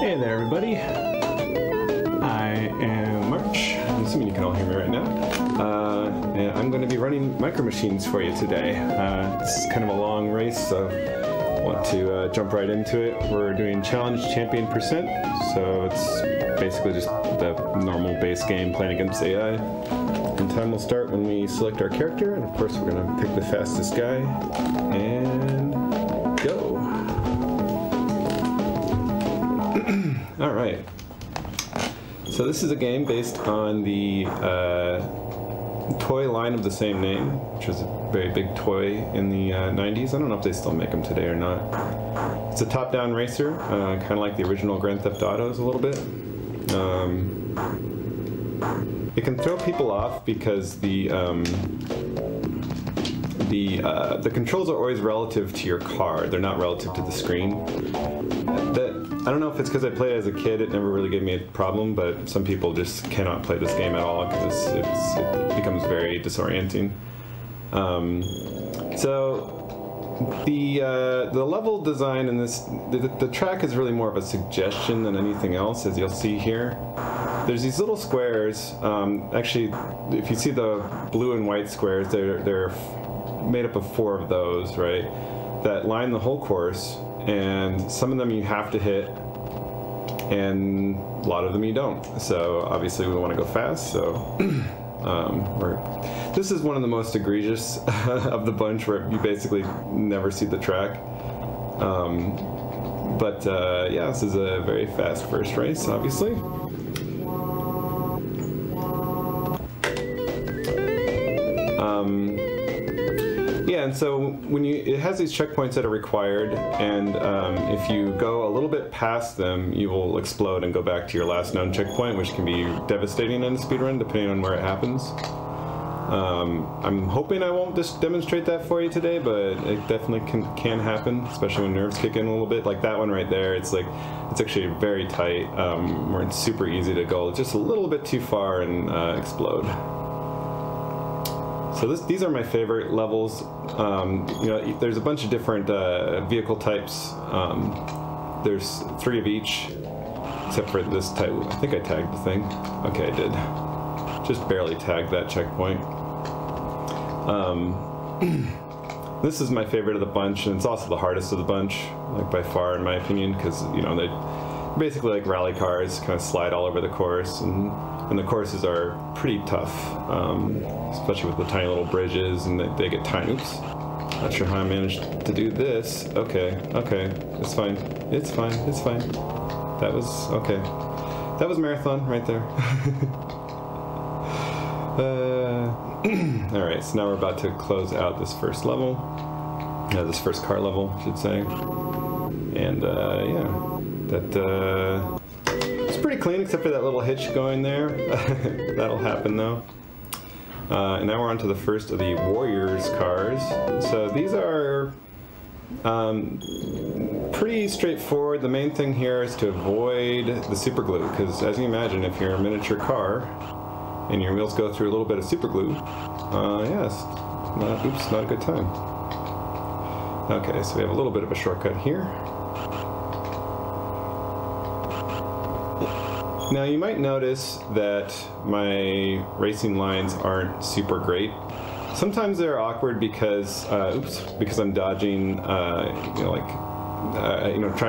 Hey there, everybody. I am March. I'm assuming you can all hear me right now. And I'm going to be running micro machines for you today. This is kind of a long race, so I want to jump right into it. We're doing challenge champion percent, so it's basically just the normal base game playing against AI. And time will start when we select our character, and of course we're going to pick the fastest guy and go. All right. So this is a game based on the toy line of the same name, which was a very big toy in the 90s. I don't know if they still make them today or not. It's a top-down racer, kind of like the original Grand Theft Autos a little bit. It can throw people off because the controls are always relative to your car. They're not relative to the screen. I don't know if it's because I played it as a kid, it never really gave me a problem, but some people just cannot play this game at all because it becomes very disorienting. So the level design in this, the track is really more of a suggestion than anything else, as you'll see here. There's these little squares. Actually, if you see the blue and white squares, they're made up of 4 of those, right? That line the whole course. And some of them you have to hit, and a lot of them you don't. So obviously we want to go fast, so this is one of the most egregious of the bunch, where you basically never see the track. Yeah, this is a very fast first race, obviously. Yeah, and so when it has these checkpoints that are required, and if you go a little bit past them, you will explode and go back to your last known checkpoint, which can be devastating in a speedrun, depending on where it happens. I'm hoping I won't just demonstrate that for you today, but it definitely can happen, especially when nerves kick in a little bit. Like that one right there, it's actually very tight, where it's super easy to go just a little bit too far and explode. So these are my favorite levels. You know, there's a bunch of different vehicle types. There's 3 of each, except for this type. I think I tagged the thing. Okay, I did. Just barely tagged that checkpoint. This is my favorite of the bunch, and it's also the hardest of the bunch, like by far in my opinion, because you know they're basically like rally cars, kind of slide all over the course, and the courses are pretty tough, especially with the tiny little bridges, and they get tiny. Oops, not sure how I managed to do this. Okay, it's fine. It's fine. It's fine. That was okay. That was marathon right there. All right, so now we're about to close out this first level. This first car level, I should say. And yeah, that. Pretty clean, except for that little hitch going there. That'll happen though. And now we're on to the first of the Warriors cars. So these are pretty straightforward. The main thing here is to avoid the super glue, because as you imagine, if you're a miniature car and your wheels go through a little bit of super glue, yes, oops, not a good time. Okay, so we have a little bit of a shortcut here. Now you might notice that my racing lines aren't super great. Sometimes they're awkward because, because I'm dodging, trying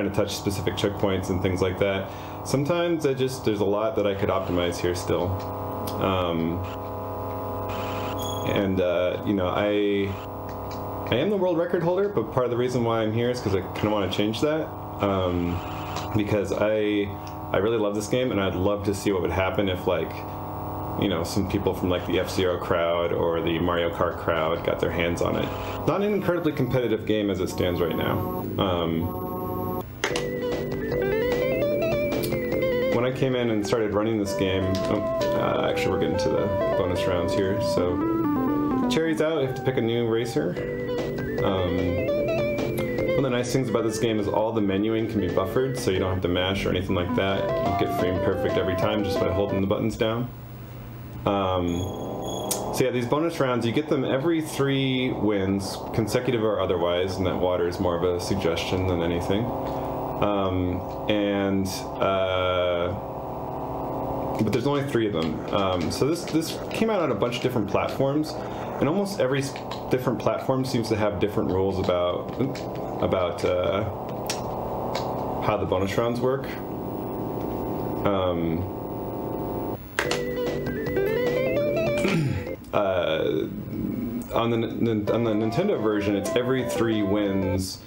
to touch specific checkpoints and things like that. Sometimes there's a lot that I could optimize here still. You know, I am the world record holder, but part of the reason why I'm here is because I kind of want to change that. Because I really love this game, and I'd love to see what would happen if, like, you know, some people from like the F-Zero crowd or the Mario Kart crowd got their hands on it. Not an incredibly competitive game as it stands right now. When I came in and started running this game, actually we're getting to the bonus rounds here, so cherries out, you have to pick a new racer. One of the nice things about this game is all the menuing can be buffered, so you don't have to mash or anything like that. You get frame perfect every time just by holding the buttons down. So yeah, these bonus rounds, you get them every 3 wins, consecutive or otherwise, and that water is more of a suggestion than anything. But there's only 3 of them. So this came out on a bunch of different platforms, and almost every different platform seems to have different rules about how the bonus rounds work. On the Nintendo version, it's every 3 wins,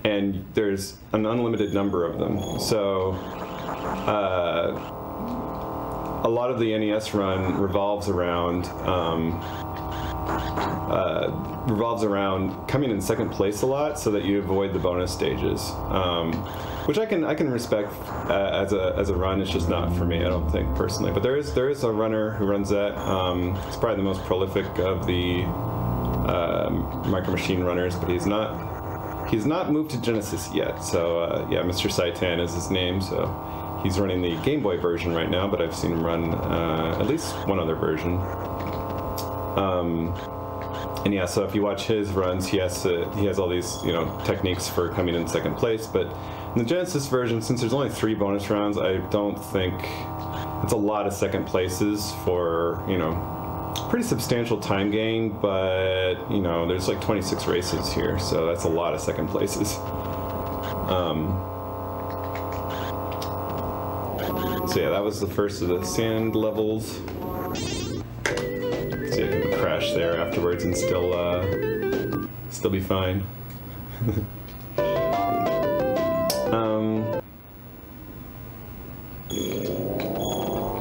and there's an unlimited number of them. So a lot of the NES run revolves around coming in second place a lot, so that you avoid the bonus stages, which I can respect as a run. It's just not for me, I don't think, personally. But there is a runner who runs that. He's probably the most prolific of the Micro Machine runners, but he's not moved to Genesis yet. So yeah, Mr. Saitan is his name. So he's running the Game Boy version right now, but I've seen him run at least one other version. And yeah, so if you watch his runs, he has all these, you know, techniques for coming in second place. But in the Genesis version, since there's only 3 bonus rounds, I don't think it's a lot of second places for, you know, pretty substantial time gain. But you know, there's like 26 races here, so that's a lot of second places. So yeah, that was the first of the sand levels. See, I can crash there afterwards and still be fine.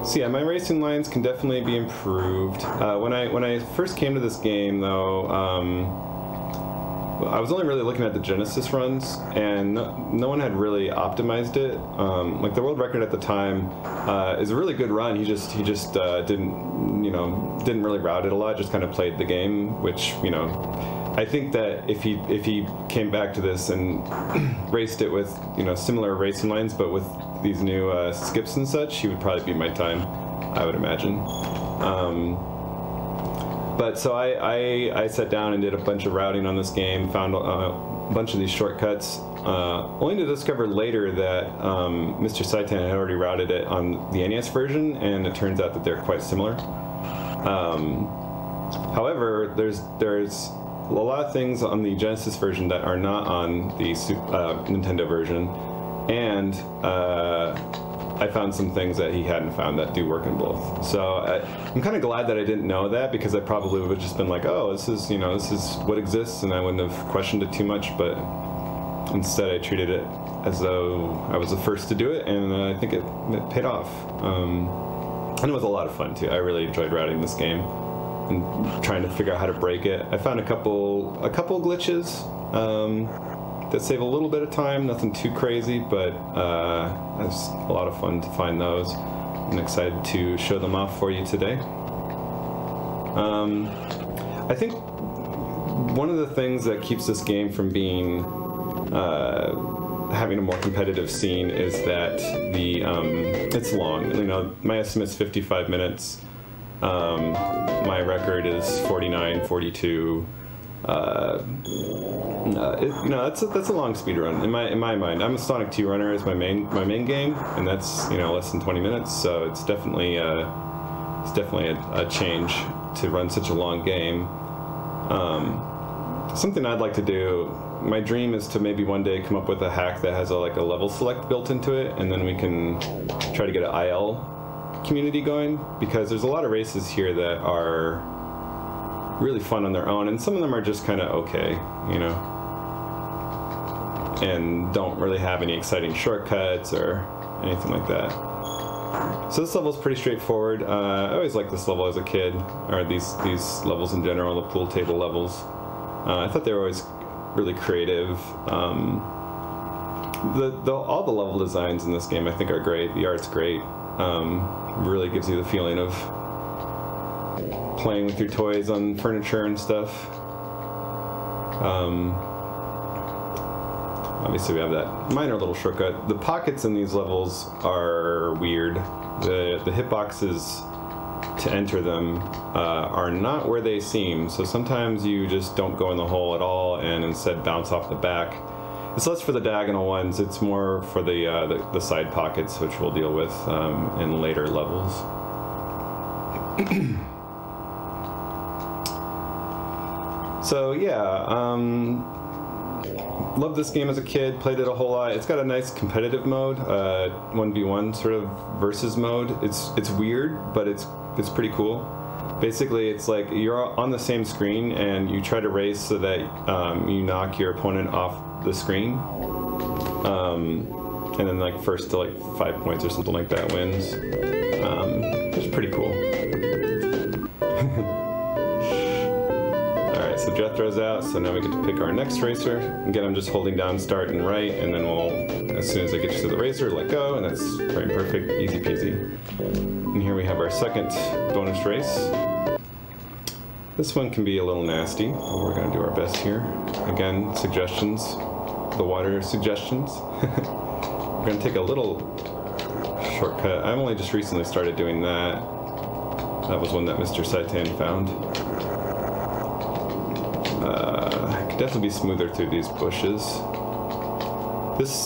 So yeah, my racing lines can definitely be improved. When I first came to this game, though, I was only really looking at the Genesis runs, and no one had really optimized it. Like the world record at the time is a really good run. He just didn't really route it a lot. Just kind of played the game, which, you know, I think that if he came back to this and raced it with, you know, similar racing lines, but with these new skips and such, he would probably beat my time, I would imagine. But so I sat down and did a bunch of routing on this game, found a bunch of these shortcuts, only to discover later that Mr. Saitan had already routed it on the NES version, and it turns out that they're quite similar. However, there's a lot of things on the Genesis version that are not on the Nintendo version, and I found some things that he hadn't found that do work in both. So I'm kind of glad that I didn't know that, because I probably would have just been like, oh, this is what exists, and I wouldn't have questioned it too much. But instead, I treated it as though I was the first to do it, and I think it paid off. And it was a lot of fun too. I really enjoyed routing this game and trying to figure out how to break it. I found a couple glitches that save a little bit of time, nothing too crazy, but it's a lot of fun to find those. I'm excited to show them off for you today. I think one of the things that keeps this game from being having a more competitive scene is that it's long. You know, my estimate's 55 minutes. My record is 49, 42. You know, that's a long speed run in my mind. I'm a Sonic 2 runner as my main game, and that's, you know, less than 20 minutes. So it's definitely a change to run such a long game. Something I'd like to do. My dream is to maybe one day come up with a hack that has a level select built into it, and then we can try to get an IL community going, because there's a lot of races here that are really fun on their own, and some of them are just kind of okay, you know, and don't really have any exciting shortcuts or anything like that. So this level is pretty straightforward. I always liked this level as a kid, or these levels in general, the pool table levels. I thought they were always really creative. All the level designs in this game I think are great. The art's great. Really gives you the feeling of playing with your toys on furniture and stuff. Obviously we have that minor little shortcut. The pockets in these levels are weird. The hitboxes to enter them are not where they seem, so sometimes you just don't go in the hole at all and instead bounce off the back. It's less for the diagonal ones, it's more for the side pockets, which we'll deal with in later levels. So yeah, loved this game as a kid, played it a whole lot. It's got a nice competitive mode, 1v1 sort of versus mode. It's weird, but it's pretty cool. Basically, it's like you're on the same screen and you try to race so that you knock your opponent off the screen. And then like first to like 5 points or something like that wins. It's pretty cool. Alright, so Jethro's out, so now we get to pick our next racer. Again, I'm just holding down start and right, and then we'll, as soon as I get to the racer, let go, and that's very perfect, easy peasy. And here we have our second bonus race. This one can be a little nasty, but we're going to do our best here. Again, suggestions, the water suggestions. We're going to take a little shortcut. I've only just recently started doing that. That was one that Mr. Saitan found. It could definitely be smoother through these bushes.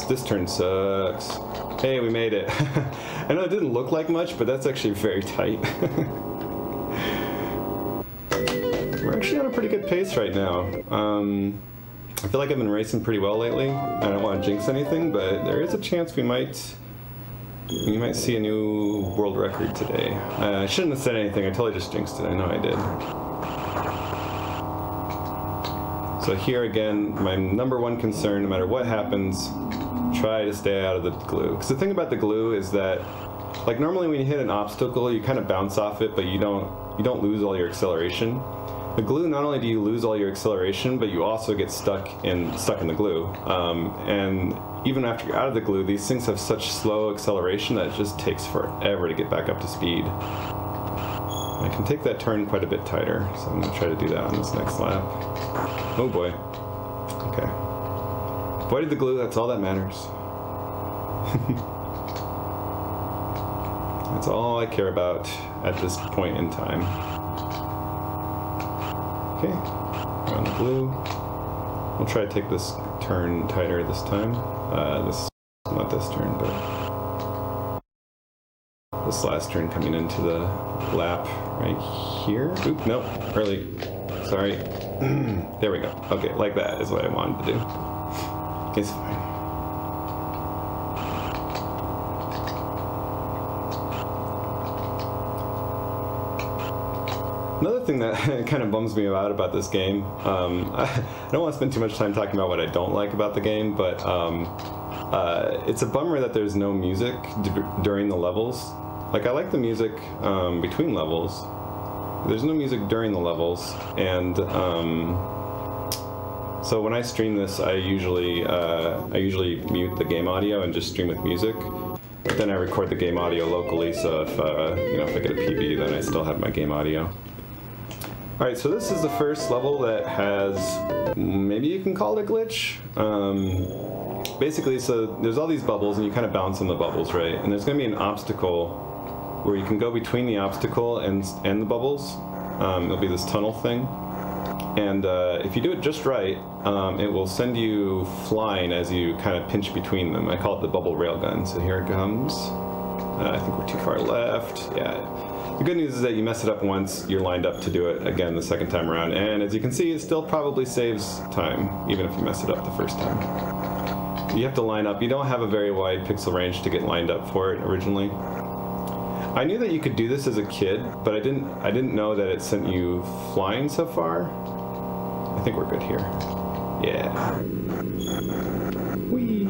This turn sucks. Hey, we made it. I know it didn't look like much, but that's actually very tight. We're actually on a pretty good pace right now. I feel like I've been racing pretty well lately. I don't want to jinx anything, but there is a chance we might see a new world record today. I shouldn't have said anything. I totally just jinxed it. I know I did. So here again, my number one concern, no matter what happens, try to stay out of the glue. Because the thing about the glue is that, like normally when you hit an obstacle, you kind of bounce off it, but you don't lose all your acceleration. The glue, not only do you lose all your acceleration, but you also get stuck in the glue. And even after you're out of the glue, these things have such slow acceleration that it just takes forever to get back up to speed. I can take that turn quite a bit tighter, so I'm going to try to do that on this next lap. Oh boy. Okay. Avoided the glue, that's all that matters. That's all I care about at this point in time. Okay, on the glue. We'll try to take this turn tighter this time. Not this turn, but this last turn coming into the lap right here. Oop, nope, early. Sorry. There we go. Okay, like that is what I wanted to do. It's fine. Another thing that kind of bums me out about this game, I don't want to spend too much time talking about what I don't like about the game, but it's a bummer that there's no music during the levels. Like, I like the music between levels. There's no music during the levels, and so when I stream this, I usually mute the game audio and just stream with music. But then I record the game audio locally, so if if I get a PB, then I still have my game audio. All right, so this is the first level that has, maybe you can call it a glitch. Basically, so there's all these bubbles, and you kind of bounce on the bubbles, right? And there's going to be an obstacle where you can go between the obstacle and the bubbles. There'll be this tunnel thing. And if you do it just right, it will send you flying as you kind of pinch between them. I call it the bubble railgun. So here it comes. I think we're too far left. Yeah. The good news is that you mess it up once, you're lined up to do it again the second time around. And as you can see, it still probably saves time, even if you mess it up the first time. You have to line up. You don't have a very wide pixel range to get lined up for it originally. I knew that you could do this as a kid, but I didn't know that it sent you flying so far. I think we're good here. Yeah. Whee!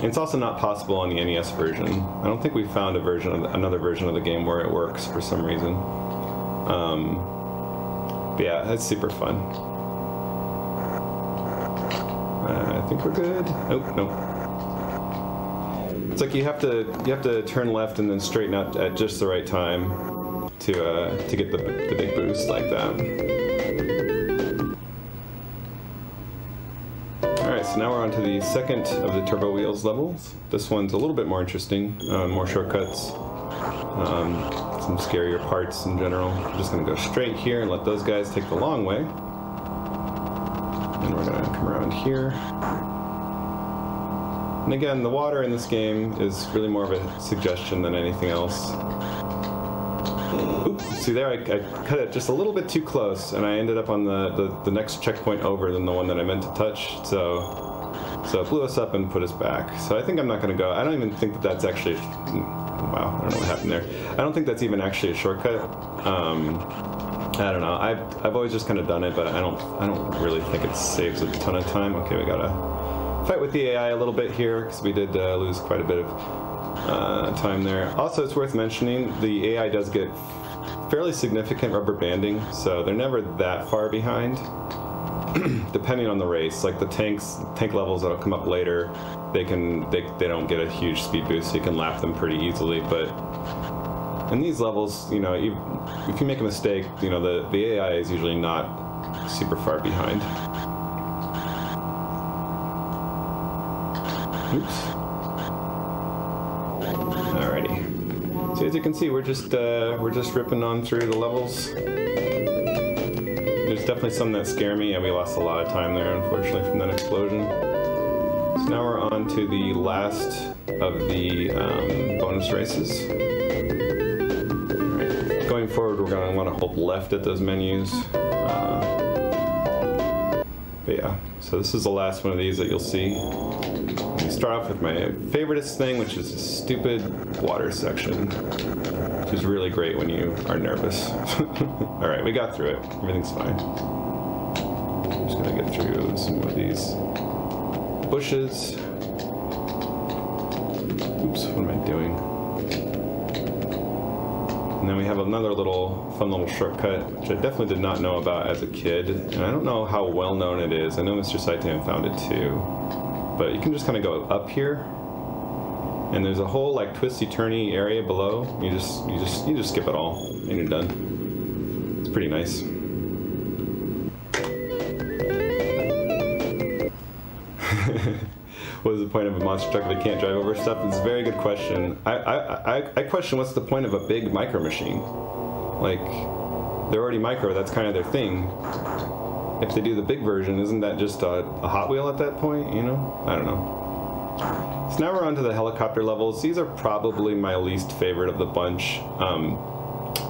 It's also not possible on the NES version. I don't think we found another version of the game where it works for some reason. But yeah, that's super fun. I think we're good. Oh, no. It's like you have to turn left and then straighten out at just the right time to get the big boost like that. Alright, so now we're on to the second of the Turbo Wheels levels. This one's a little bit more interesting, more shortcuts, some scarier parts in general. I'm just going to go straight here and let those guys take the long way. we're gonna come around here. And again, the water in this game is really more of a suggestion than anything else. Oops, see there, I cut it just a little bit too close, and I ended up on the next checkpoint over than the one that I meant to touch, so it blew us up and put us back. So I think I'm not going to go, I don't even think that that's actually, wow, I don't know what happened there. I don't think that's even actually a shortcut. I don't know, I've always just kind of done it, but I don't really think it saves a ton of time. Okay, we gotta fight with the AI a little bit here, because we did lose quite a bit of time there. Also, it's worth mentioning, the AI does get fairly significant rubber banding, so they're never that far behind, depending on the race. Like the tank levels that'll come up later, they don't get a huge speed boost, so you can lap them pretty easily. But in these levels, you know, if you make a mistake, you know, the AI is usually not super far behind. Oops. So as you can see, we're just ripping on through the levels. There's definitely some that scare me, and we lost a lot of time there, unfortunately, from that explosion. So now we're on to the last of the bonus races. Right. Going forward, we're going to want to hold left at those menus. But yeah, so this is the last one of these that you'll see. Start off with my favoriteest thing, which is the stupid water section, which is really great when you are nervous. Alright, we got through it. Everything's fine. I'm just gonna get through some of these bushes. Oops, what am I doing? And then we have another fun little shortcut, which I definitely did not know about as a kid, and I don't know how well known it is. I know Mr. Saitan found it too. But you can just kind of go up here, and there's a whole like twisty-turny area below. You just skip it all, and you're done. It's pretty nice. What is the point of a monster truck if it can't drive over stuff? It's a very good question. I question what's the point of a big micro machine. Like, they're already micro. That's kind of their thing. If they do the big version, isn't that just a Hot Wheel at that point, you know? I don't know. So now we're on to the helicopter levels. These are probably my least favorite of the bunch.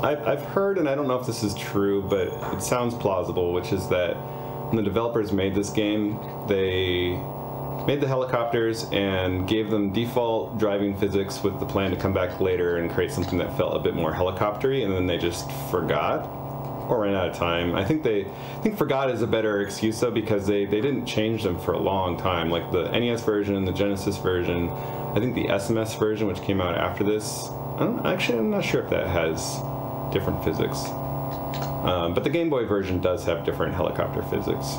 I've heard, and I don't know if this is true, but it sounds plausible, which is that when the developers made this game, they made the helicopters and gave them default driving physics with the plan to come back later and create something that felt a bit more helicopter-y, and then they just forgot. Or ran out of time. I think forgot is a better excuse though, because they didn't change them for a long time. Like the NES version, the Genesis version, I think the SMS version, which came out after this, I'm not sure if that has different physics. But the Game Boy version does have different helicopter physics,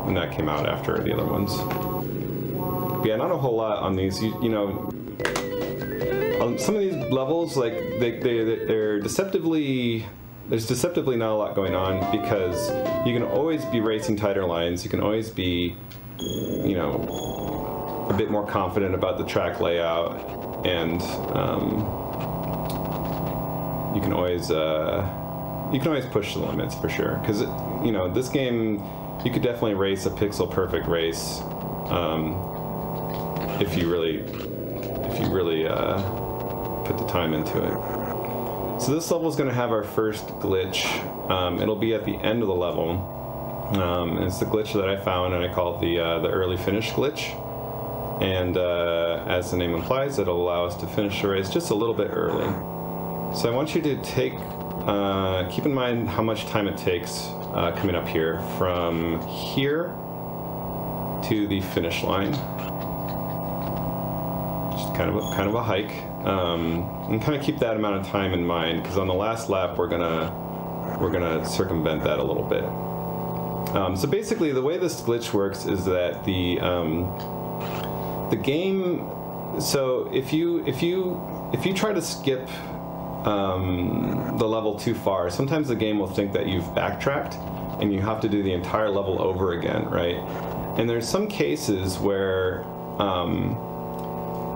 and that came out after the other ones. But yeah, not a whole lot on these. You know, on some of these levels, like they're deceptively. There's deceptively not a lot going on, because you can always be racing tighter lines. You can always be, you know, a bit more confident about the track layout, and you can always push the limits for sure. Because you know, this game, you could definitely race a pixel perfect race if you really put the time into it. So this level is going to have our first glitch. It'll be at the end of the level. It's the glitch that I found, and I call it the early finish glitch. And as the name implies, it'll allow us to finish the race just a little bit early. So I want you to keep in mind how much time it takes coming up here from here to the finish line. Just kind of a hike. And kind of keep that amount of time in mind, because on the last lap we're gonna circumvent that a little bit. So basically, the way this glitch works is that the game. So if you try to skip the level too far, sometimes the game will think that you've backtracked and you have to do the entire level over again, right? And there's some cases where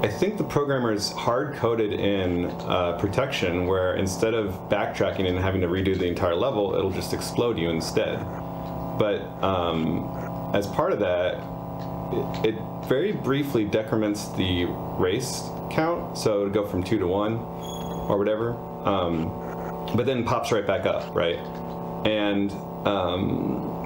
I think the programmers hard-coded in protection, where instead of backtracking and having to redo the entire level, it'll just explode you instead. But as part of that, it very briefly decrements the race count, so it would go from 2 to 1 or whatever, but then pops right back up, right? And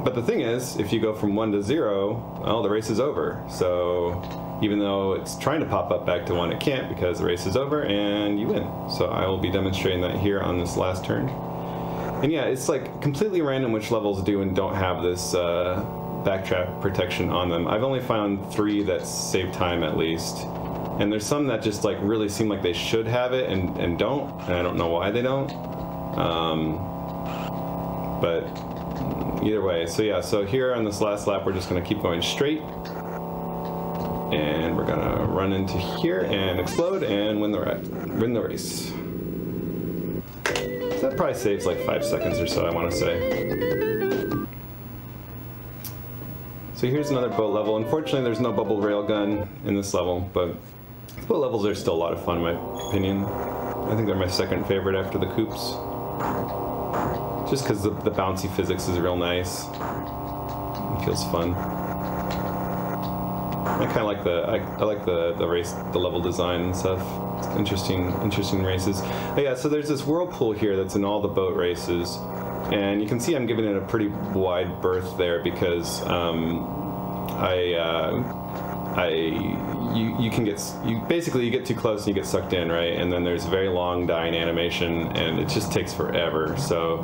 but the thing is, if you go from 1 to 0, well, the race is over. So even though it's trying to pop up back to 1, it can't, because the race is over and you win. So I will be demonstrating that here on this last turn. And yeah, it's like completely random which levels do and don't have this backtrack protection on them. I've only found 3 that save time at least. And there's some that just like really seem like they should have it and don't, and I don't know why they don't. But either way, so yeah, so here on this last lap, we're just gonna keep going straight. And we're gonna run into here and explode and win the race. So that probably saves like 5 seconds or so, I wanna say. So here's another boat level. Unfortunately, there's no bubble railgun in this level, but boat levels are still a lot of fun in my opinion. I think they're my second favorite after the coops. Just because the bouncy physics is real nice. It feels fun. I kind of like I like the race, the level design and stuff. It's interesting races. But yeah, so there's this whirlpool here that's in all the boat races, and you can see I'm giving it a pretty wide berth there because you basically get too close and you get sucked in, right? And then there's a very long dying animation, and it just takes forever. So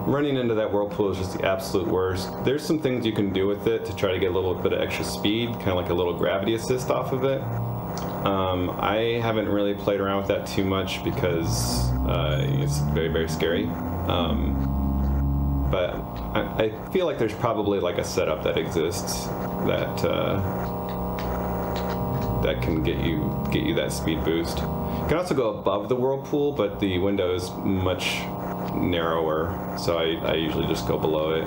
running into that whirlpool is just the absolute worst. There's some things you can do with it to try to get a little bit of extra speed, kind of like a little gravity assist off of it. I haven't really played around with that too much because it's very, very scary. But I feel like there's probably like a setup that exists that that can get you that speed boost. You can also go above the whirlpool, but the window is much narrower, so I usually just go below it.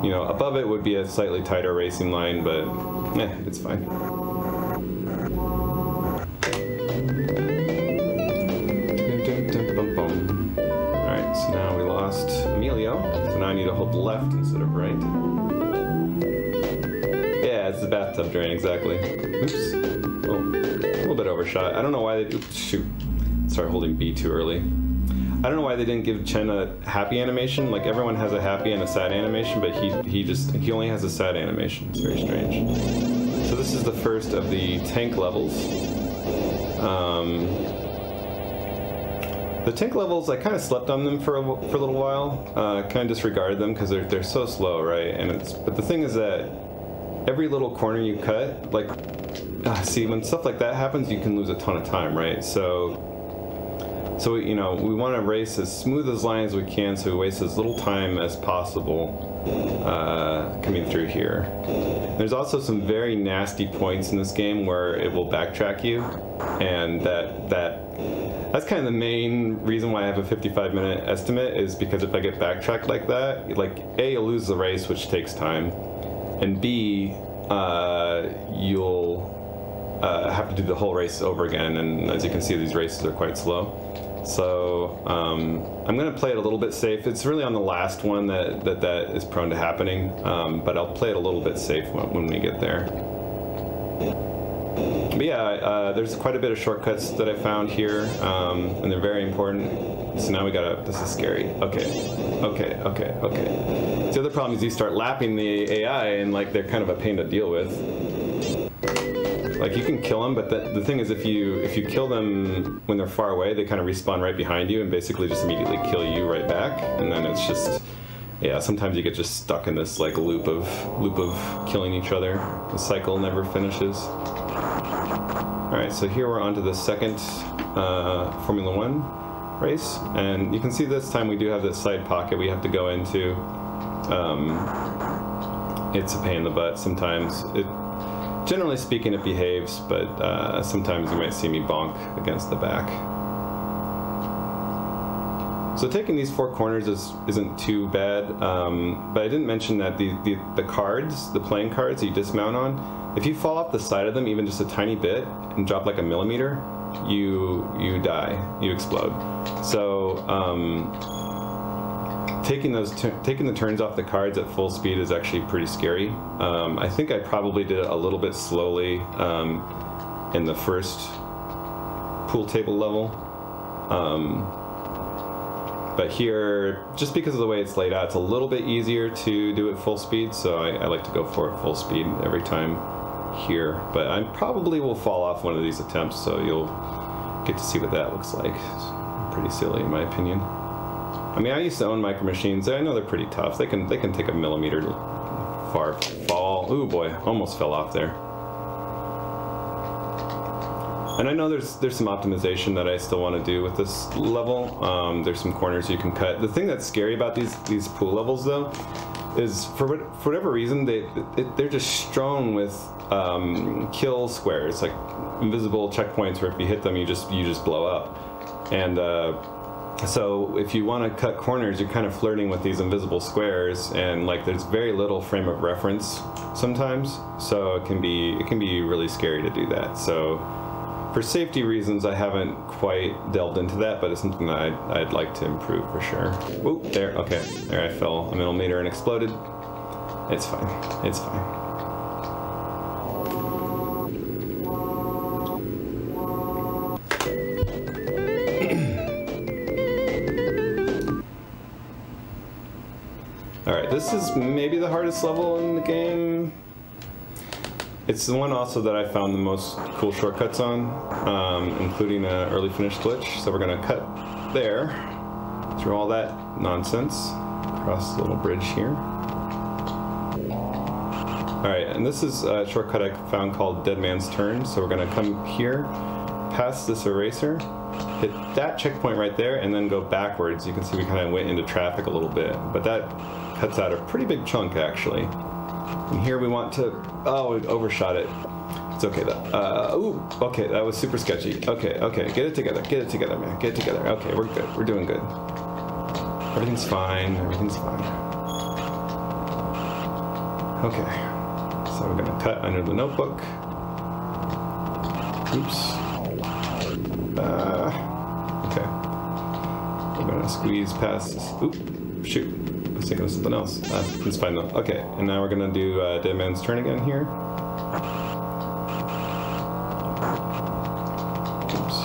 You know, above it would be a slightly tighter racing line, but it's fine. Alright, so now we lost Emilio, so now I need to hold left instead of right. Yeah, it's the bathtub drain, exactly. Oops. Oh, a little bit overshot. I don't know why they... Oops, shoot. Start holding B too early. I don't know why they didn't give Chen a happy animation. Like, everyone has a happy and a sad animation, but he only has a sad animation. It's very strange. So this is the first of the tank levels. The tank levels, I kind of slept on them for a little while. Kind of disregarded them because they're so slow, right? But the thing is that every little corner you cut, like, see, when stuff like that happens, you can lose a ton of time, right? So you know, we want to race as smooth as line as we can, so we waste as little time as possible coming through here. There's also some very nasty points in this game where it will backtrack you, and that's kind of the main reason why I have a 55-minute estimate, is because if I get backtracked like that, like, A, you'll lose the race, which takes time, and B, you'll have to do the whole race over again, and as you can see, these races are quite slow. So I'm going to play it a little bit safe. It's really on the last one that is prone to happening, but I'll play it a little bit safe when we get there. But yeah, there's quite a bit of shortcuts that I found here, and they're very important. So now we gotta, this is scary. Okay. The other problem is you start lapping the AI, and like, they're kind of a pain to deal with. Like, you can kill them, but the thing is, if you kill them when they're far away, they kind of respawn right behind you and basically just immediately kill you right back. And then it's just, yeah, sometimes you get just stuck in this like loop of killing each other. The cycle never finishes. All right, so here we're on to the second Formula 1 race, and you can see this time we do have this side pocket we have to go into. It's a pain in the butt sometimes. Generally speaking, it behaves, but sometimes you might see me bonk against the back. So taking these 4 corners isn't too bad, but I didn't mention that the cards, the playing cards that you dismount on, if you fall off the side of them even just a tiny bit and drop like a millimeter, you die, you explode. So taking the turns off the cards at full speed is actually pretty scary. I think I probably did it a little bit slowly in the first pool table level. But here, just because of the way it's laid out, it's a little bit easier to do it full speed, so I like to go for it full speed every time here. But I probably will fall off one of these attempts, so you'll get to see what that looks like. It's pretty silly in my opinion. I mean, I used to own Micro Machines. I know they're pretty tough. They can take a millimeter far fall. Ooh boy, almost fell off there. And I know there's some optimization that I still want to do with this level. There's some corners you can cut. The thing that's scary about these pool levels though is for whatever reason they're just strewn with kill squares, like invisible checkpoints where if you hit them you just blow up. And so if you want to cut corners, you're kind of flirting with these invisible squares, and like there's very little frame of reference sometimes, so it can be really scary to do that. So for safety reasons, I haven't quite delved into that, but it's something that I'd like to improve for sure. Whoa, there, okay. There I fell a millimeter and exploded. It's fine, it's fine. Alright, this is maybe the hardest level in the game. It's the one also that I found the most cool shortcuts on, including an early finish glitch. So we're going to cut there, through all that nonsense, across the little bridge here. Alright, and this is a shortcut I found called Dead Man's Turn. So we're going to come here, past this eraser, hit that checkpoint right there, and then go backwards. You can see we kind of went into traffic a little bit, but that cuts out a pretty big chunk actually. And here we want to, oh, we overshot it. It's okay though. Ooh, okay, that was super sketchy. Okay, okay, get it together, man, get it together. Okay, we're good, we're doing good. Everything's fine, everything's fine. Okay, so we're gonna cut under the notebook. Oops. Okay. We're gonna squeeze past this. Oop, shoot. I was thinking of something else. It's fine though. Okay, and now we're gonna do Dead Man's Turn again here. Oops.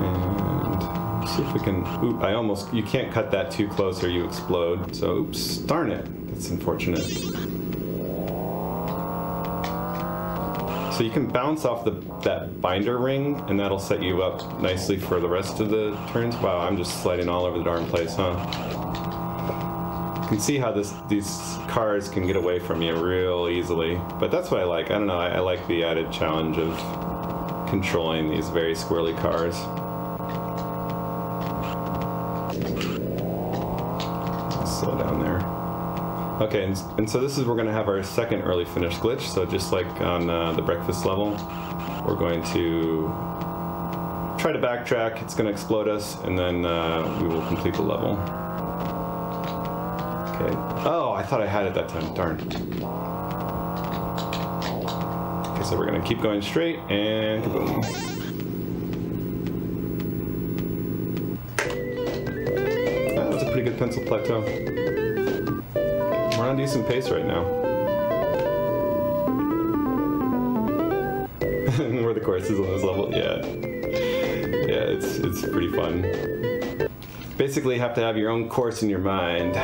And let's see if we can. Oop! You can't cut that too close or you explode. So oops! Darn it! That's unfortunate. So you can bounce off that binder ring, and that'll set you up nicely for the rest of the turns. Wow, I'm just sliding all over the darn place, huh? You can see how these cars can get away from you real easily. But that's what I like. I don't know, I like the added challenge of controlling these very squirrely cars. Let's slow down there. Okay, and so this is, we're going to have our second early finish glitch. So just like on the breakfast level, we're going to try to backtrack. It's going to explode us, and then we will complete the level. Okay. Oh, I thought I had it that time. Darn. Okay, so we're going to keep going straight, and kaboom. That was a pretty good pencil plateau. We're on a decent pace right now. Where the course is on this level, yeah. Yeah, it's pretty fun. Basically, you have to have your own course in your mind.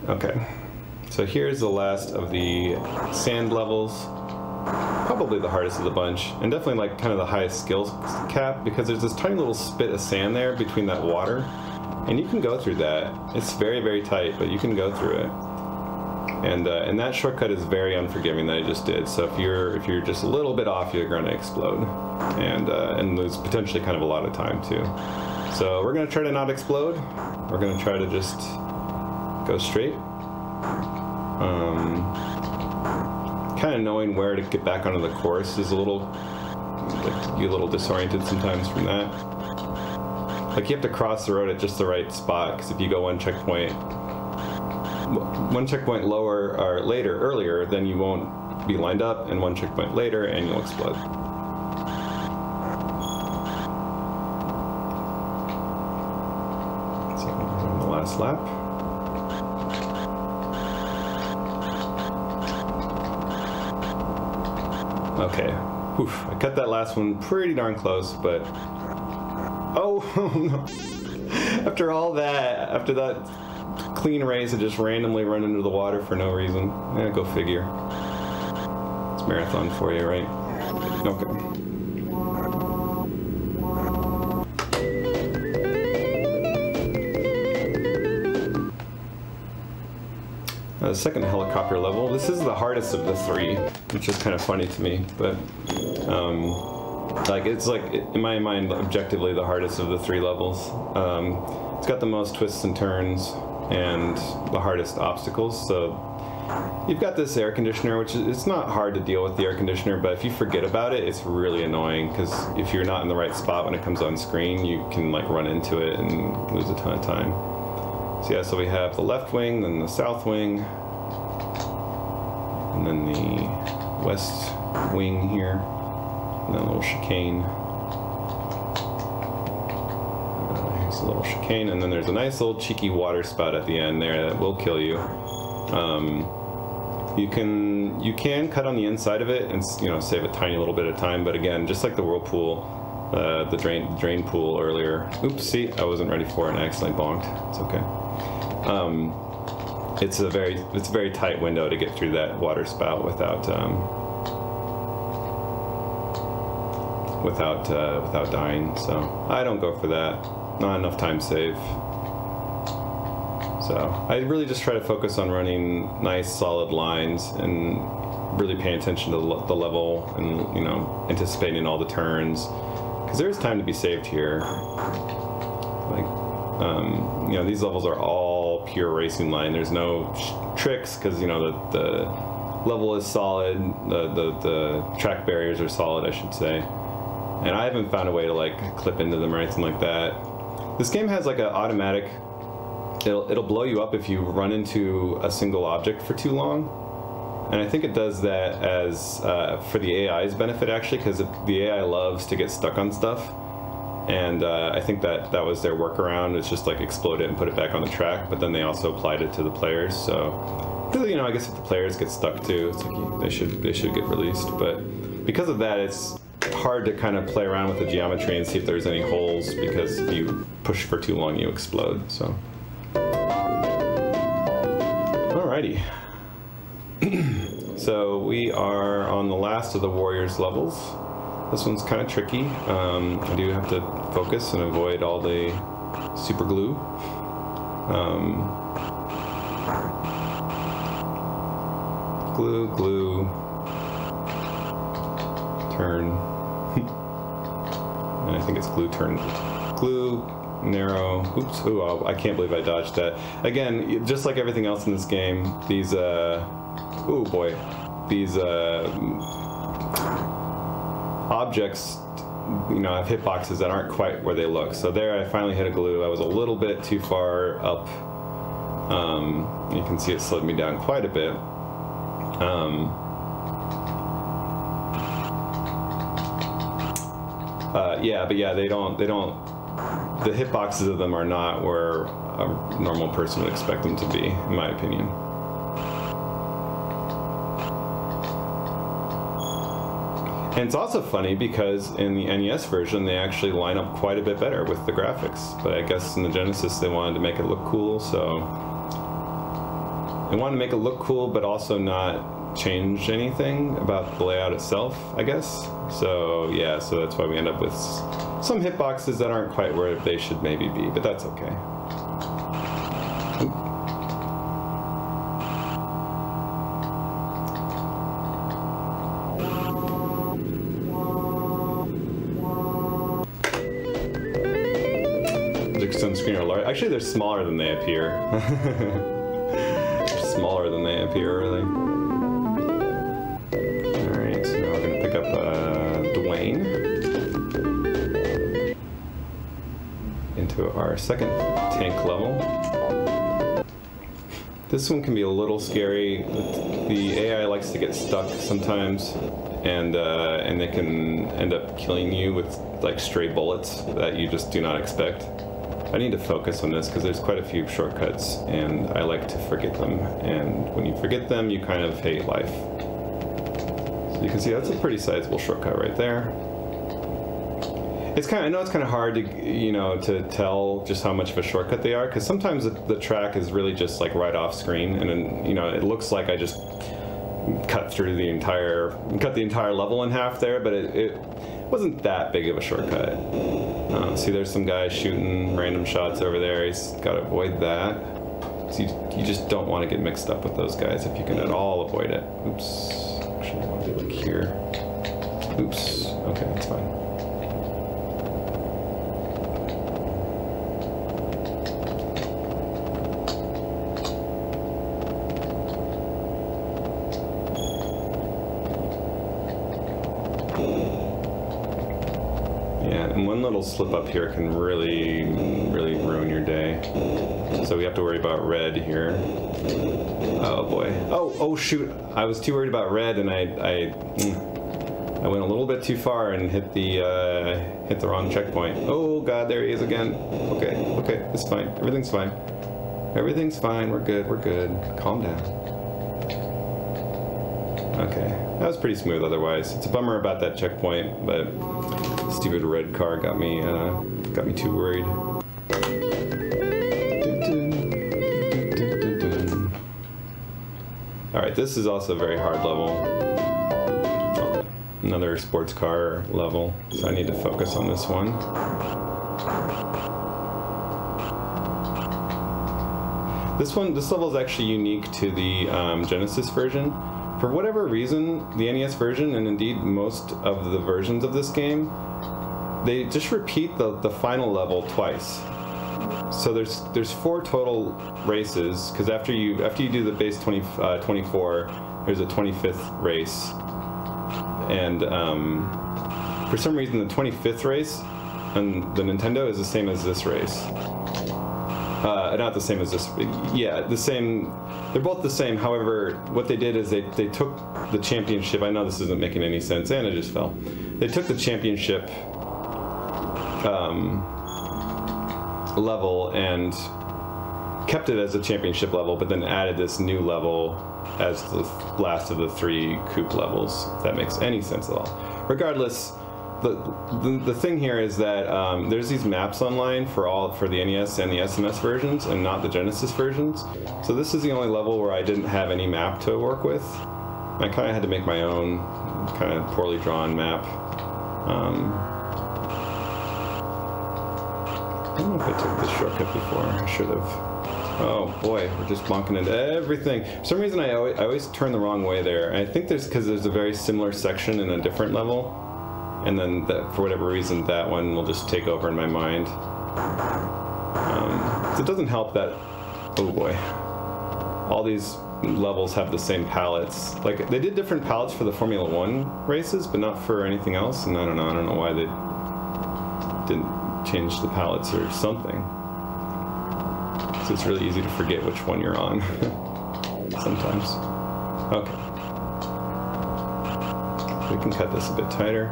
Okay, so here's the last of the sand levels. Probably the hardest of the bunch, and definitely like kind of the highest skill cap, because there's this tiny little spit of sand there between that water. And you can go through that. It's very, very tight, but you can go through it. And that shortcut is very unforgiving that I just did. So if you're just a little bit off, you're going to explode, and lose potentially kind of a lot of time too. So we're going to try to not explode. We're going to try to just go straight. Kind of knowing where to get back onto the course is a little, like, you're a little disoriented sometimes from that. Like, you have to cross the road at just the right spot, because if you go one checkpoint lower or earlier, then you won't be lined up, and one checkpoint later, and you'll explode. this lap. Okay, whew, I cut that last one pretty darn close, but oh no! After all that, after that clean race, I just randomly run into the water for no reason. Yeah, go figure. It's marathon for you, right? Okay. The second helicopter level. This is the hardest of the three, which is kind of funny to me, but like it's like in my mind objectively the hardest of the three levels. It's got the most twists and turns and the hardest obstacles. So you've got this air conditioner, which is, it's not hard to deal with the air conditioner, but if you forget about it, it's really annoying because if you're not in the right spot when it comes on screen, you can like run into it and lose a ton of time. So yeah, so we have the left wing, then the south wing, and then the west wing here, and then a little chicane. Here's a little chicane, and then there's a nice little cheeky water spout at the end there that will kill you. You can cut on the inside of it and save a tiny little bit of time, but again, just like the whirlpool, the drain pool earlier. Oops, see, I wasn't ready for it and I accidentally bonked. It's okay. It's a very tight window to get through that water spout without dying. So I don't go for that. Not enough time save. So I really just try to focus on running nice solid lines and really paying attention to the level and anticipating all the turns, because there's time to be saved here. Like these levels are all pure racing line. There's no tricks because the level is solid. The track barriers are solid, I should say. And I haven't found a way to like clip into them or anything like that. This game has like an automatic. It'll blow you up if you run into a single object for too long. And I think it does that as for the AI's benefit actually, because the AI loves to get stuck on stuff. And I think that was their workaround. It's just like explode it and put it back on the track, but then they also applied it to the players. So, really, I guess if the players get stuck too, it's like they should get released. But because of that, it's hard to kind of play around with the geometry and see if there's any holes, because if you push for too long, you explode. So, alrighty. So we are on the last of the Warriors levels. This one's kind of tricky. I do have to focus and avoid all the super glue. Glue, turn. And I think it's glue, turn. Glue, narrow. Oops, ooh, I can't believe I dodged that. Again, just like everything else in this game, these, oh boy, these, objects, have hitboxes that aren't quite where they look. So there I finally hit a glue. I was a little bit too far up. You can see it slowed me down quite a bit. The hitboxes of them are not where a normal person would expect them to be, in my opinion. And it's also funny because in the NES version, they actually line up quite a bit better with the graphics. But I guess in the Genesis, they wanted to make it look cool, so they wanted to make it look cool, but also not change anything about the layout itself, I guess. So yeah, so that's why we end up with some hitboxes that aren't quite where they should maybe be, but that's okay. On screen are large. Actually, they're smaller than they appear. They're smaller than they appear, really. Alright, so now we're going to pick up Dwayne into our second tank level. This one can be a little scary. The AI likes to get stuck sometimes, and they can end up killing you with like stray bullets that you just do not expect. I need to focus on this because there's quite a few shortcuts and I like to forget them. And when you forget them, you kind of hate life. So you can see that's a pretty sizable shortcut right there. It's kind of, I know it's kind of hard to, you know, to tell just how much of a shortcut they are, because sometimes the track is really just like right off screen, and then, you know, it looks like I just cut the entire level in half there, but it wasn't that big of a shortcut. See, there's some guy shooting random shots over there. He's got to avoid that. So you just don't want to get mixed up with those guys if you can at all avoid it. Oops. Actually, I want to do like here. Oops. Okay, that's fine. And one little slip up here can really ruin your day. So we have to worry about red here. Oh boy. Oh shoot. I was too worried about red, and I went a little bit too far and hit the wrong checkpoint. Oh god, there he is again. Okay, it's fine. Everything's fine. Everything's fine. We're good. Calm down. Okay. That was pretty smooth otherwise. It's a bummer about that checkpoint, but stupid red car got me too worried. Alright, this is also a very hard level. Another sports car level, so I need to focus on this one. This level is actually unique to the Genesis version. For whatever reason, the NES version, and indeed most of the versions of this game, they just repeat the final level twice. So there's 4 total races, because after you do the base 24, there's a 25th race, and for some reason the 25th race on the Nintendo is the same as this race. Not the same as this. Yeah, the same. They're both the same. However, what they did is they took the championship. I know this isn't making any sense, and it just fell. They took the championship level and kept it as a championship level, but then added this new level as the last of the 3 coupe levels, if that makes any sense at all. Regardless, the thing here is that there's these maps online for the NES and the SMS versions, and not the Genesis versions. So this is the only level where I didn't have any map to work with. I kind of had to make my own kind of poorly drawn map. I don't know if I took this shortcut before. I should have. Oh boy, we're just bonking into everything. For some reason I always turn the wrong way there. And I think because there's a very similar section in a different level. And then for whatever reason, that one will just take over in my mind. So it doesn't help that, oh boy, all these levels have the same palettes. Like, they did different palettes for the Formula 1 races, but not for anything else. And I don't know why they didn't change the palettes or something. So it's really easy to forget which one you're on sometimes. Okay. We can cut this a bit tighter.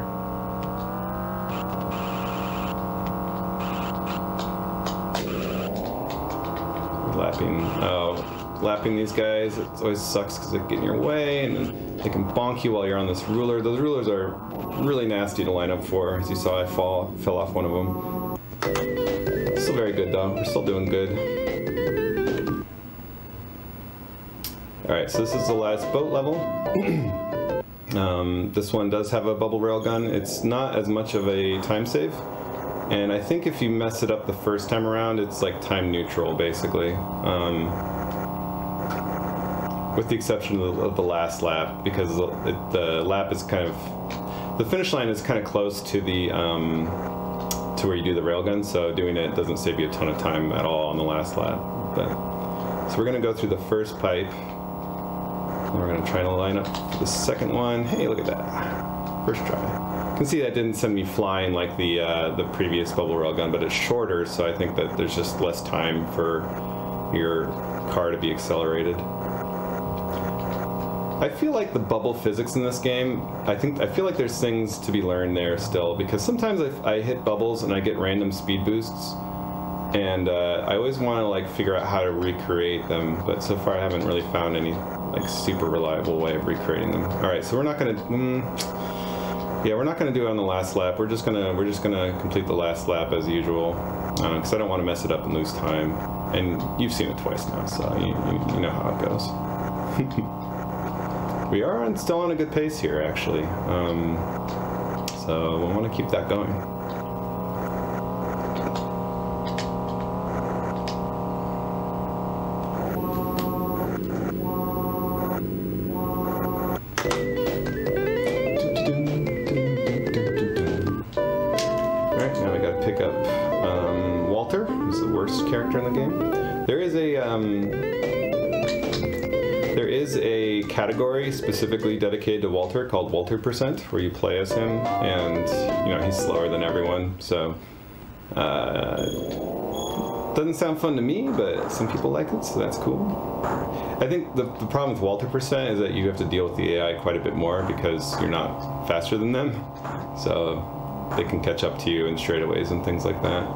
Lapping these guys, it always sucks because they get in your way, and then they can bonk you while you're on this ruler. Those rulers are really nasty to line up for. As you saw, I fell off one of them. Still very good though. We're still doing good. Alright, so this is the last boat level. This one does have a bubble railgun. It's not as much of a time save. And I think if you mess it up the first time around, it's like time neutral, basically. With the exception of the last lap, because the lap is kind of... The finish line is kind of close to the to where you do the railgun, so doing it doesn't save you a ton of time at all on the last lap. So we're going to go through the first pipe, and we're going to try to line up for the second one. Hey, look at that. First try. You can see that didn't send me flying like the previous bubble railgun, but it's shorter, so I think that there's just less time for your car to be accelerated. I feel like the bubble physics in this game, I feel like there's things to be learned there still, because sometimes I hit bubbles and I get random speed boosts, And I always want to like figure out how to recreate them, but so far I haven't really found any like super reliable way of recreating them. All right, so we're not gonna, yeah, we're not gonna do it on the last lap. We're just gonna complete the last lap as usual, because I don't want to mess it up and lose time. And you've seen it twice now, so you know how it goes. We are still on a good pace here, actually. So we want to keep that going. Character in the game. There is a category specifically dedicated to Walter called Walter %, where you play as him, and you know he's slower than everyone. So doesn't sound fun to me, but some people like it, so that's cool. I think the problem with Walter % is that you have to deal with the AI quite a bit more because you're not faster than them, so they can catch up to you in straightaways and things like that.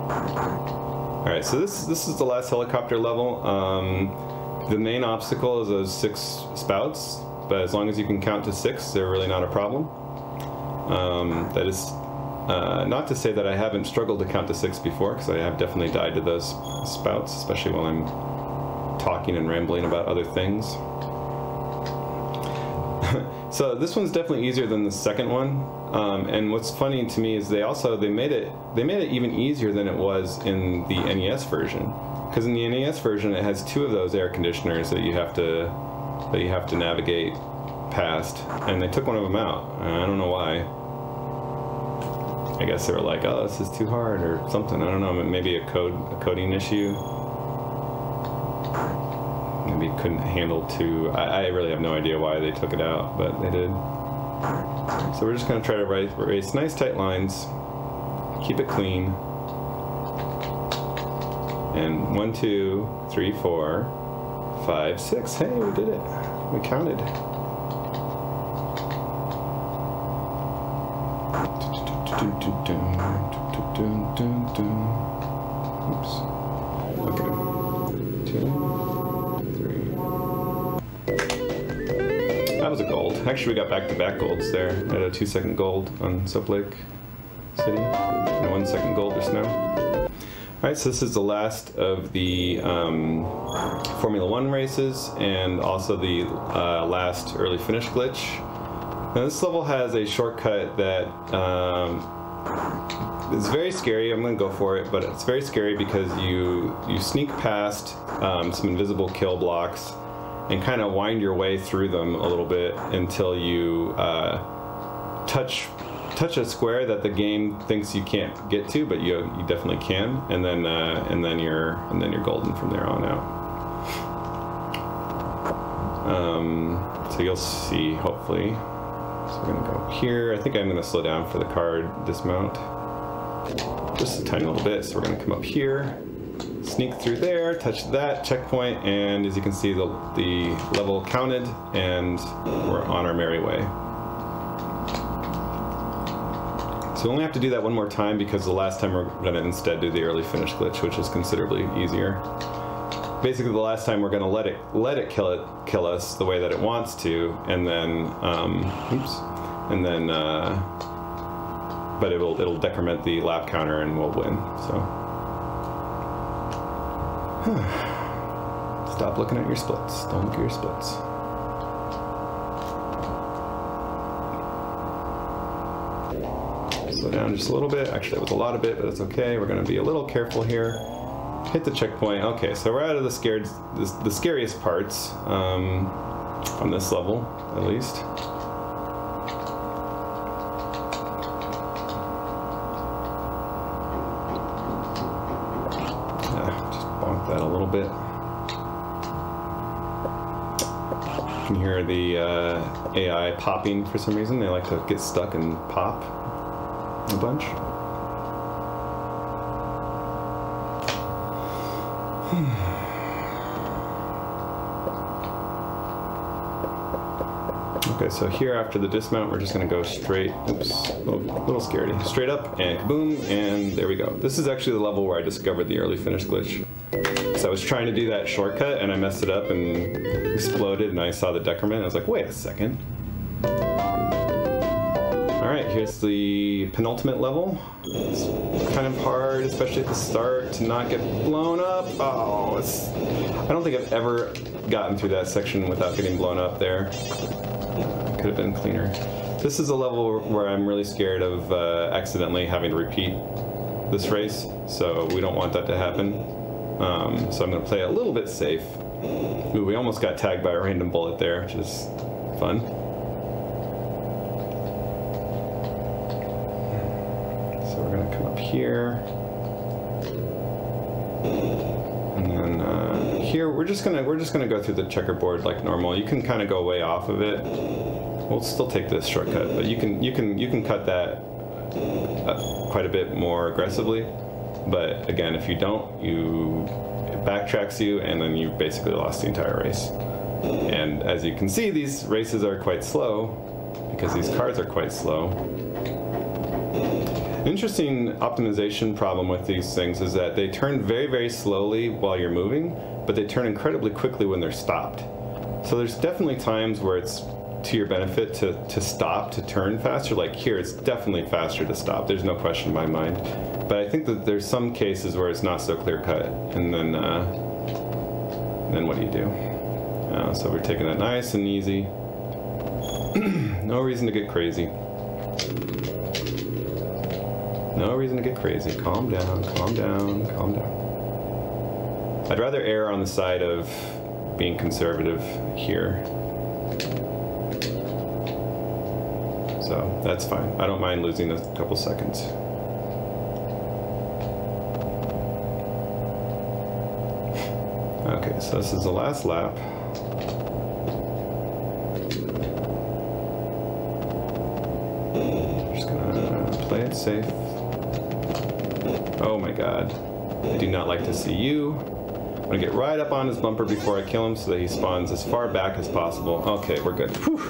Alright, so this is the last helicopter level. The main obstacle is those 6 spouts, but as long as you can count to 6, they're really not a problem. That is not to say that I haven't struggled to count to 6 before, because I have definitely died to those spouts, especially while I'm talking and rambling about other things. So this one's definitely easier than the second one, and what's funny to me is they made it even easier than it was in the NES version, because in the NES version it has 2 of those air conditioners that you have to navigate past, and they took one of them out. I don't know why. I guess they were like, oh, this is too hard or something. I don't know. Maybe a coding issue. Maybe couldn't handle 2. I really have no idea why they took it out, but they did. So we're just going to try to race nice tight lines, keep it clean, and 1, 2, 3, 4, 5, 6. Hey, we did it. We counted. Oops. Okay. 2. That was a gold. Actually, we got back-to-back golds there. I had a 2-second gold on Soap Lake City, and 1 second gold just now. Alright, so this is the last of the Formula 1 races, and also the last early finish glitch. Now this level has a shortcut that is very scary. I'm going to go for it, but it's very scary because you sneak past some invisible kill blocks and kind of wind your way through them a little bit until you touch a square that the game thinks you can't get to, but you definitely can, and then you're golden from there on out. So you'll see, hopefully. So we're gonna go here. I think I'm gonna slow down for the card dismount just a tiny little bit. So we're gonna come up here, sneak through there, touch that checkpoint, and as you can see, the level counted, and we're on our merry way. So we only have to do that one more time because the last time we're going to instead do the early finish glitch, which is considerably easier. Basically, the last time we're going to let it kill us the way that it wants to, and then but it'll decrement the lap counter and we'll win. So stop looking at your splits. Don't look at your splits. Slow down just a little bit. Actually, that was a lot of it, but it's okay. We're going to be a little careful here. Hit the checkpoint. Okay, so we're out of the scariest parts on this level, at least. Just bonk that a little bit. You can hear the AI popping for some reason. They like to get stuck and pop a bunch. Okay, so here after the dismount, we're just gonna go straight, oops, little scaredy, straight up and boom, and there we go. This is actually the level where I discovered the early finish glitch. So I was trying to do that shortcut and I messed it up and exploded, and I saw the decrement. I was like, wait a second. All right, here's the penultimate level. It's kind of hard, especially at the start, to not get blown up. Oh, I don't think I've ever gotten through that section without getting blown up there. Could have been cleaner. This is a level where I'm really scared of accidentally having to repeat this race, so we don't want that to happen. So I'm going to play a little bit safe. Ooh, we almost got tagged by a random bullet there, which is fun. So we're going to come up here. And then here we're just gonna go through the checkerboard like normal. You can kind of go way off of it. We'll still take this shortcut, but you can cut that quite a bit more aggressively. But again, if you don't, it backtracks you, and then you've basically lost the entire race. And as you can see, these races are quite slow because these cars are quite slow. An interesting optimization problem with these things is that they turn very, very slowly while you're moving, but they turn incredibly quickly when they're stopped. So there's definitely times where it's to your benefit to stop, to turn faster. Like here, it's definitely faster to stop. There's no question in my mind. But I think that there's some cases where it's not so clear cut, and then what do you do? So we're taking that nice and easy. No reason to get crazy. No reason to get crazy. Calm down, calm down, calm down. I'd rather err on the side of being conservative here. So that's fine. I don't mind losing a couple seconds. Okay, so this is the last lap. Just gonna play it safe. Oh my god. I do not like to see you. I'm gonna get right up on his bumper before I kill him so that he spawns as far back as possible. Okay, we're good. Whew.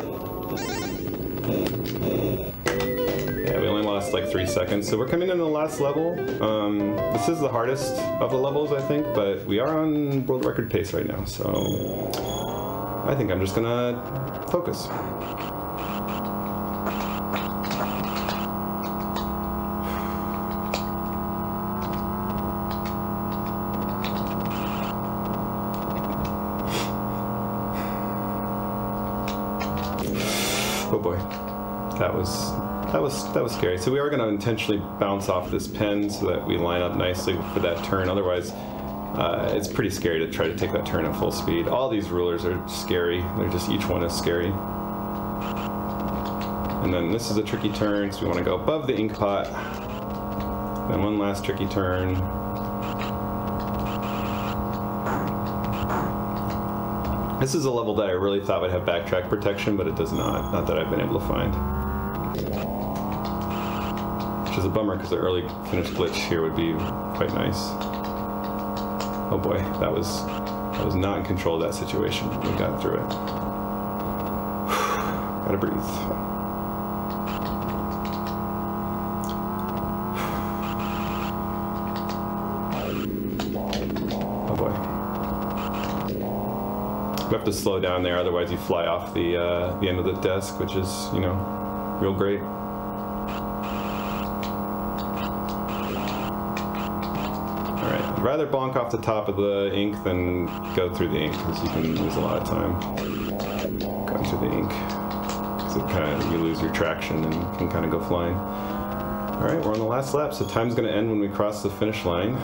Yeah, we only lost like 3 seconds. So we're coming in the last level. This is the hardest of the levels, I think, but we are on world record pace right now. So I think I'm just gonna focus. Oh boy, that was scary. So we are going to intentionally bounce off this pen so that we line up nicely for that turn. Otherwise, it's pretty scary to try to take that turn at full speed. All these rulers are scary. They're just, each one is scary. And then this is a tricky turn, so we want to go above the ink pot. Then one last tricky turn. This is a level that I really thought would have backtrack protection, but it does not. Not that I've been able to find. Which is a bummer, because the early finish glitch here would be quite nice. Oh boy, I was not in control of that situation. We got through it. Gotta breathe. You have to slow down there, otherwise you fly off the end of the desk, which is, you know, real great. All right, I'd rather bonk off the top of the ink than go through the ink, because you can lose a lot of time going through the ink. Because you lose your traction and can kind of go flying. All right, we're on the last lap, so time's going to end when we cross the finish line.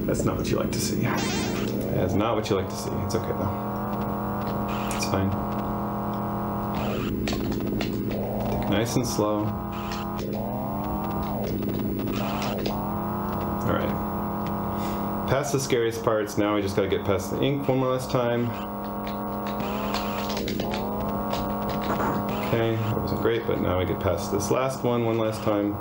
That's not what you like to see. That's not what you like to see. It's okay though. It's fine. Take it nice and slow. Alright. Past the scariest parts, now we just gotta get past the ink one last time. Okay, that wasn't great, but now we get past this last one last time.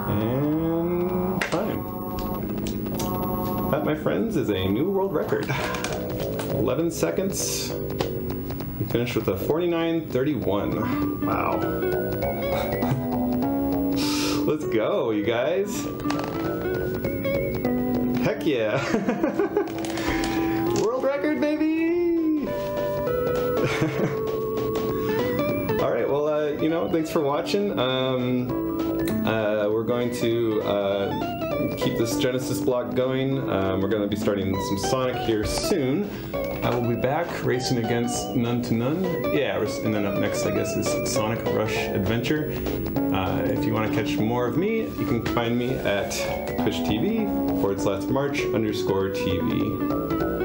And time. That, my friends, is a new world record. 11 seconds. We finished with a 49:31. Wow. Let's go, you guys. Heck yeah. World record, baby. All right, well, you know, thanks for watching. We're going to keep this Genesis block going. We're going to be starting some Sonic here soon. I will be back racing against None to None. Yeah, and then up next, I guess, is Sonic Rush Adventure. If you want to catch more of me, you can find me at twitch.tv/March_TV.